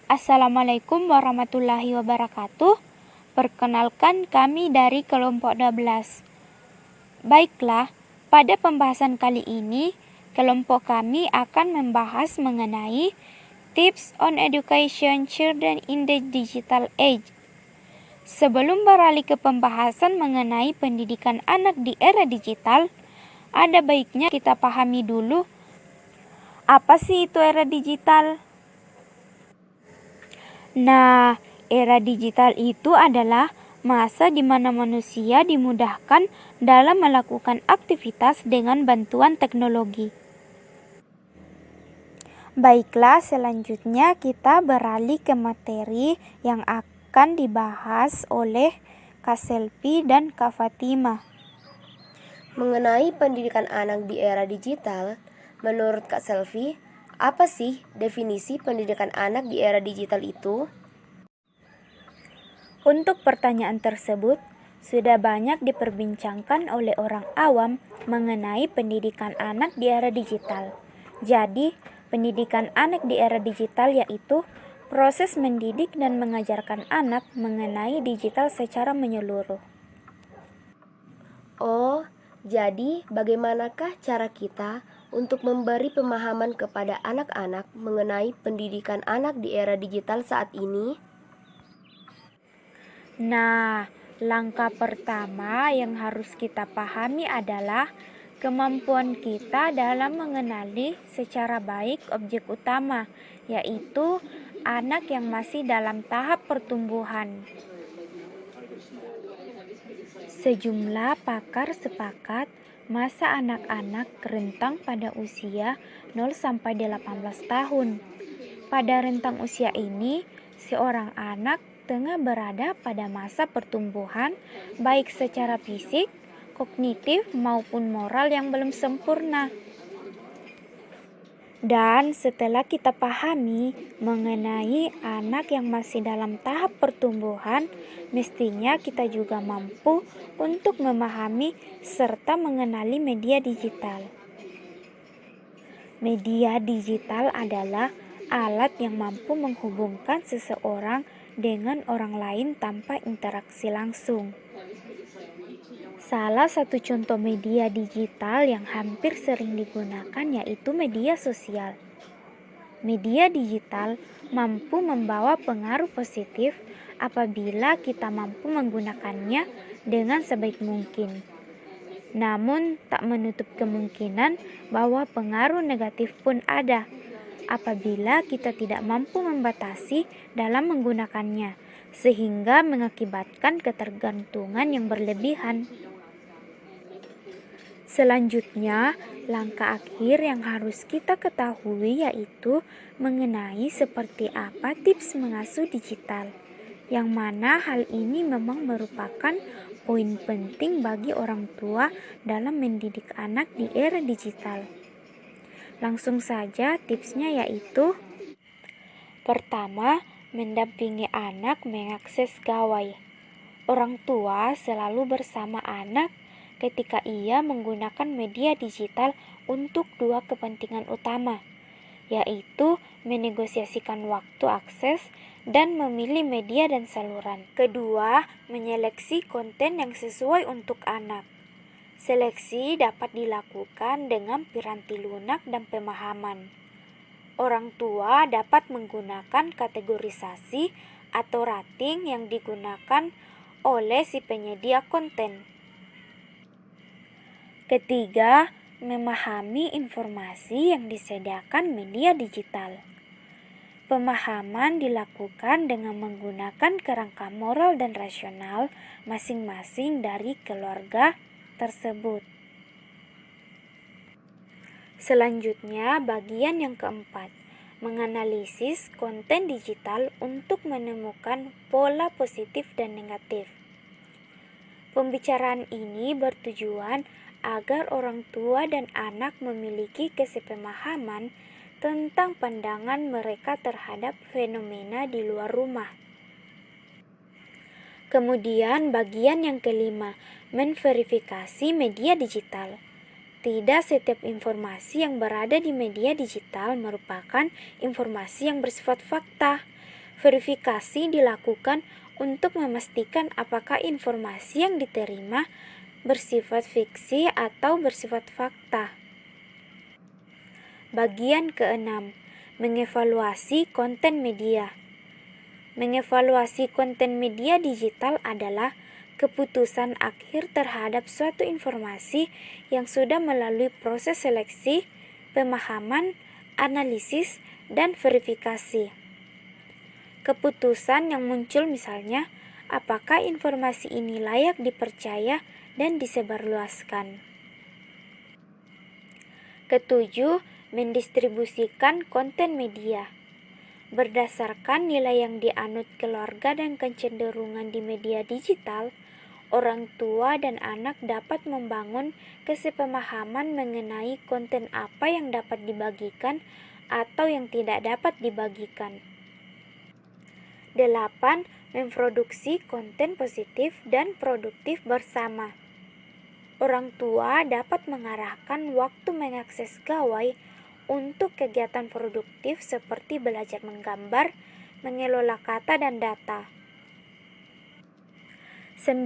Assalamualaikum warahmatullahi wabarakatuh. Perkenalkan kami dari kelompok 12. Baiklah, pada pembahasan kali ini, kelompok kami akan membahas mengenai Tips on Education Children in the Digital Age. Sebelum beralih ke pembahasan mengenai pendidikan anak di era digital, ada baiknya kita pahami dulu apa sih itu era digital. Nah, era digital itu adalah masa di mana manusia dimudahkan dalam melakukan aktivitas dengan bantuan teknologi. Baiklah, selanjutnya kita beralih ke materi yang akan dibahas oleh Kak Selvi dan Kak Fatimah. Mengenai pendidikan anak di era digital, menurut Kak Selvi, apa sih definisi pendidikan anak di era digital itu? Untuk pertanyaan tersebut, sudah banyak diperbincangkan oleh orang awam mengenai pendidikan anak di era digital. Jadi, pendidikan anak di era digital yaitu proses mendidik dan mengajarkan anak mengenai digital secara menyeluruh. Oh, jadi bagaimanakah cara kita untuk memberi pemahaman kepada anak-anak mengenai pendidikan anak di era digital saat ini? Nah, langkah pertama yang harus kita pahami adalah kemampuan kita dalam mengenali secara baik objek utama, yaitu anak yang masih dalam tahap pertumbuhan. Sejumlah pakar sepakat masa anak-anak rentang pada usia 0-18 tahun. Pada rentang usia ini, seorang anak tengah berada pada masa pertumbuhan baik secara fisik, kognitif maupun moral yang belum sempurna. Dan setelah kita pahami mengenai anak yang masih dalam tahap pertumbuhan, mestinya kita juga mampu untuk memahami serta mengenali media digital. Media digital adalah alat yang mampu menghubungkan seseorang dengan orang lain tanpa interaksi langsung. Salah satu contoh media digital yang hampir sering digunakan yaitu media sosial. Media digital mampu membawa pengaruh positif apabila kita mampu menggunakannya dengan sebaik mungkin. Namun, tak menutup kemungkinan bahwa pengaruh negatif pun ada apabila kita tidak mampu membatasi dalam menggunakannya, sehingga mengakibatkan ketergantungan yang berlebihan. Selanjutnya, langkah akhir yang harus kita ketahui yaitu mengenai seperti apa tips mengasuh digital, yang mana hal ini memang merupakan poin penting bagi orang tua dalam mendidik anak di era digital. Langsung saja tipsnya yaitu: pertama, mendampingi anak mengakses gawai. Orang tua selalu bersama anak ketika ia menggunakan media digital untuk dua kepentingan utama, yaitu menegosiasikan waktu akses dan memilih media dan saluran. Kedua, menyeleksi konten yang sesuai untuk anak. Seleksi dapat dilakukan dengan piranti lunak dan pemahaman. Orang tua dapat menggunakan kategorisasi atau rating yang digunakan oleh si penyedia konten. Ketiga, memahami informasi yang disediakan media digital. Pemahaman dilakukan dengan menggunakan kerangka moral dan rasional masing-masing dari keluarga tersebut. Selanjutnya, bagian yang keempat, menganalisis konten digital untuk menemukan pola positif dan negatif. Pembicaraan ini bertujuan agar orang tua dan anak memiliki kesepemahaman tentang pandangan mereka terhadap fenomena di luar rumah. Kemudian bagian yang kelima, menverifikasi media digital. Tidak setiap informasi yang berada di media digital merupakan informasi yang bersifat fakta. Verifikasi dilakukan untuk memastikan apakah informasi yang diterima bersifat fiksi atau bersifat fakta. Bagian ke-6, mengevaluasi konten media. Mengevaluasi konten media digital adalah keputusan akhir terhadap suatu informasi yang sudah melalui proses seleksi, pemahaman, analisis, dan verifikasi. Keputusan yang muncul misalnya, apakah informasi ini layak dipercaya dan disebarluaskan. Ketujuh, mendistribusikan konten media. Berdasarkan nilai yang dianut keluarga dan kecenderungan di media digital, orang tua dan anak dapat membangun kesepemahaman mengenai konten apa yang dapat dibagikan atau yang tidak dapat dibagikan. 8. Memproduksi konten positif dan produktif bersama. Orang tua dapat mengarahkan waktu mengakses gawai untuk kegiatan produktif seperti belajar menggambar, mengelola kata dan data. 9.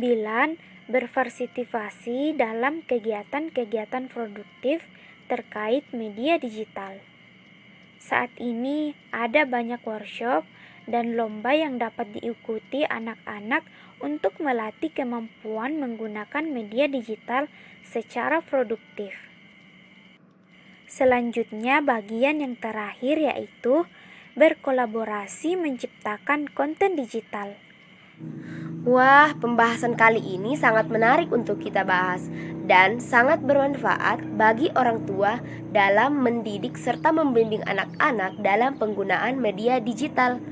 Berpartisipasi dalam kegiatan-kegiatan produktif terkait media digital. Saat ini ada banyak workshop dan lomba yang dapat diikuti anak-anak untuk melatih kemampuan menggunakan media digital secara produktif. Selanjutnya, bagian yang terakhir yaitu berkolaborasi menciptakan konten digital. Wah, pembahasan kali ini sangat menarik untuk kita bahas dan sangat bermanfaat bagi orang tua dalam mendidik serta membimbing anak-anak dalam penggunaan media digital.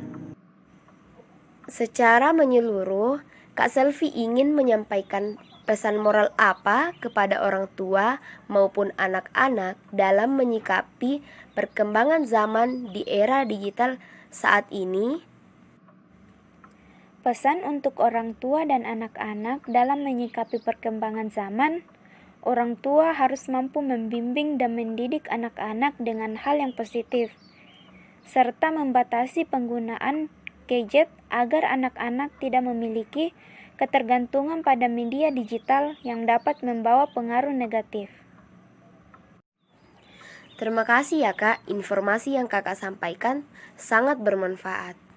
Secara menyeluruh, Kak Selvi ingin menyampaikan pesan moral apa kepada orang tua maupun anak-anak dalam menyikapi perkembangan zaman di era digital saat ini? Pesan untuk orang tua dan anak-anak dalam menyikapi perkembangan zaman, orang tua harus mampu membimbing dan mendidik anak-anak dengan hal yang positif, serta membatasi penggunaan gadget agar anak-anak tidak memiliki ketergantungan pada media digital yang dapat membawa pengaruh negatif. Terima kasih ya Kak, informasi yang Kakak sampaikan sangat bermanfaat.